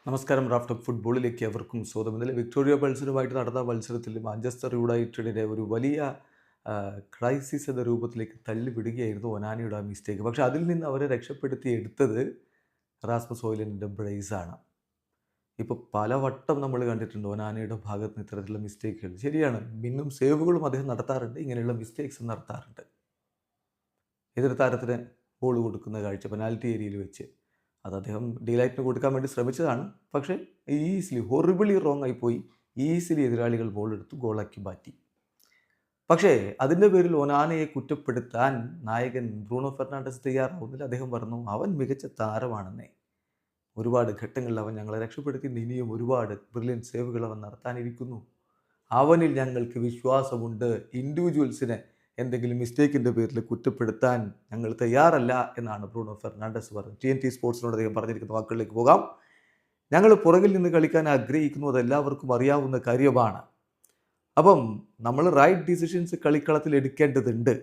നമസ്കാരം. Raf talk ഫുട്ബോളിലേക്ക് അവർക്കും സ്വാഗതം. ഇന്നലെ വിക്ടോറിയ പൾസറുമായിട്ട് നടന്ന മത്സരത്തിൽ മാഞ്ചസ്റ്റർ യുണൈറ്റഡിനെ ഒരു വലിയ ക്രൈസിസ് എന്ന രൂപത്തിലേക്ക് തള്ളിവിടുകയായിരുന്നു ഒനാനയുടെ ആ മിസ്റ്റേക്ക്. പക്ഷേ അതിൽ നിന്ന് അവരെ രക്ഷപ്പെടുത്തി എടുത്തത് റാസ്മസ് ഹോയ്ലൻഡിൻ്റെ ബ്രേസാണ്. ഇപ്പോൾ പലവട്ടം നമ്മൾ കണ്ടിട്ടുണ്ട് ഒനാനയുടെ ഭാഗത്ത് നിന്ന് ഇത്തരത്തിലുള്ള മിസ്റ്റേക്കുകൾ. ശരിയാണ്, മിന്നും സേവുകളും അദ്ദേഹം നടത്താറുണ്ട്, ഇങ്ങനെയുള്ള മിസ്റ്റേക്സ് നടത്താറുണ്ട്. എതിർ താരത്തിന് ബോൾ കൊടുക്കുന്ന കാഴ്ച പെനാൽറ്റി ഏരിയയിൽ വെച്ച് അത് അദ്ദേഹം ഡീലൈറ്റിന് കൊടുക്കാൻ വേണ്ടി ശ്രമിച്ചതാണ്. പക്ഷേ ഹൊറിബിളി റോങ് ആയിപ്പോയി. ഈസിലി എതിരാളികൾ ബോൾ എടുത്ത് ഗോളാക്കി മാറ്റി. പക്ഷേ അതിൻ്റെ പേരിൽ ഒനാനയെ കുറ്റപ്പെടുത്താൻ നായകൻ ബ്രൂണോ ഫെർണാണ്ടസ് തയ്യാറാവുന്നില്ല. അദ്ദേഹം പറഞ്ഞു, അവൻ മികച്ച താരമാണെന്നേ, ഒരുപാട് ഘട്ടങ്ങളിൽ അവൻ ഞങ്ങളെ രക്ഷപ്പെടുത്തി, ഇനിയും ഒരുപാട് ബ്രില്യൻ സേവുകൾ അവൻ നടത്താനിരിക്കുന്നു, അവനിൽ ഞങ്ങൾക്ക് വിശ്വാസമുണ്ട്, ഇൻഡിവിജ്വൽസിനെ എന്തെങ്കിലും മിസ്റ്റേക്കിൻ്റെ പേരിൽ കുറ്റപ്പെടുത്താൻ ഞങ്ങൾ തയ്യാറല്ല എന്നാണ് ബ്രൂണോ ഫെർണാണ്ടസ് പറഞ്ഞത്. TNT സ്പോർട്സിനോട് അദ്ദേഹം പറഞ്ഞിരിക്കുന്ന വാക്കുകളിലേക്ക് പോകാം. ഞങ്ങൾ പുറകിൽ നിന്ന് കളിക്കാൻ ആഗ്രഹിക്കുന്നു, അതെല്ലാവർക്കും അറിയാവുന്ന കാര്യമാണ്. അപ്പം നമ്മൾ റൈറ്റ് ഡിസിഷൻസ് കളിക്കളത്തിൽ എടുക്കേണ്ടതുണ്ട്.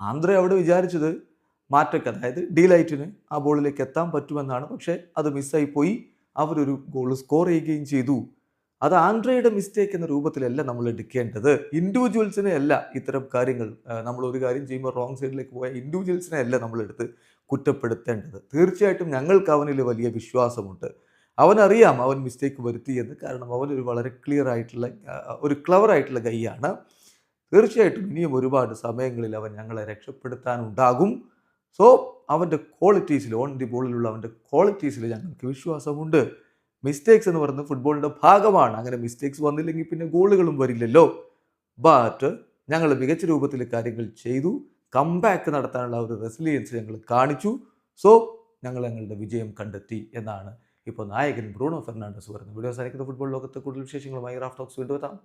ആന്ധ്ര അവിടെ വിചാരിച്ചത് മാറ്റൊക്കെ, അതായത് ഡീലൈറ്റിന് ആ ബോളിലേക്ക് എത്താൻ പറ്റുമെന്നാണ്. പക്ഷേ അത് മിസ്സായിപ്പോയി. അവരൊരു ഗോൾ സ്കോർ ചെയ്യുകയും ചെയ്തു. അത് ആൻഡ്രയുടെ മിസ്റ്റേക്ക് എന്ന രൂപത്തിലല്ല നമ്മൾ എടുക്കേണ്ടത്. ഇൻഡിവിജ്വൽസിനെ അല്ല ഇത്തരം കാര്യങ്ങൾ, നമ്മളൊരു കാര്യം ചെയ്യുമ്പോൾ റോങ് സൈഡിലേക്ക് പോയ ഇൻഡിവിജ്വൽസിനെ അല്ല നമ്മളെടുത്ത് കുറ്റപ്പെടുത്തേണ്ടത്. തീർച്ചയായിട്ടും ഞങ്ങൾക്ക് അവനിൽ വലിയ വിശ്വാസമുണ്ട്. അവനറിയാം അവൻ മിസ്റ്റേക്ക് വരുത്തി എന്ന്. കാരണം അവനൊരു വളരെ ക്ലിയർ ആയിട്ടുള്ള ഒരു ക്ലവർ ആയിട്ടുള്ള ഗൈയാണ്. തീർച്ചയായിട്ടും ഇനിയും ഒരുപാട് സമയങ്ങളിൽ അവൻ ഞങ്ങളെ രക്ഷപ്പെടുത്താനുണ്ടാകും. സോ അവൻ്റെ ക്വാളിറ്റീസിൽ, ഓൺ ദി ബോളിലുള്ള അവൻ്റെ ക്വാളിറ്റീസിൽ ഞങ്ങൾക്ക് വിശ്വാസമുണ്ട്. മിസ്റ്റേക്സ് എന്ന് പറയുന്നത് ഫുട്ബോളിൻ്റെ ഭാഗമാണ്. അങ്ങനെ മിസ്റ്റേക്സ് വന്നില്ലെങ്കിൽ പിന്നെ ഗോളുകളും വരില്ലല്ലോ. ബട്ട് ഞങ്ങൾ മികച്ച രൂപത്തിൽ കാര്യങ്ങൾ ചെയ്തു. കംബാക്ക് നടത്താനുള്ള ഒരു റെസിലിയൻസ് ഞങ്ങൾ കാണിച്ചു. സോ ഞങ്ങളുടെ വിജയം കണ്ടെത്തി എന്നാണ് ഇപ്പോൾ നായകൻ ബ്രൂണോ ഫെർണാണ്ടസ് പറയുന്നത്. വീഡിയോ അവസാനിക്കുന്ന ഫുട്ബോൾ ലോകത്തെ കൂടുതൽ വിശേഷങ്ങളുമായി റാഫ് ടോക്സ് വീണ്ടും എത്താം.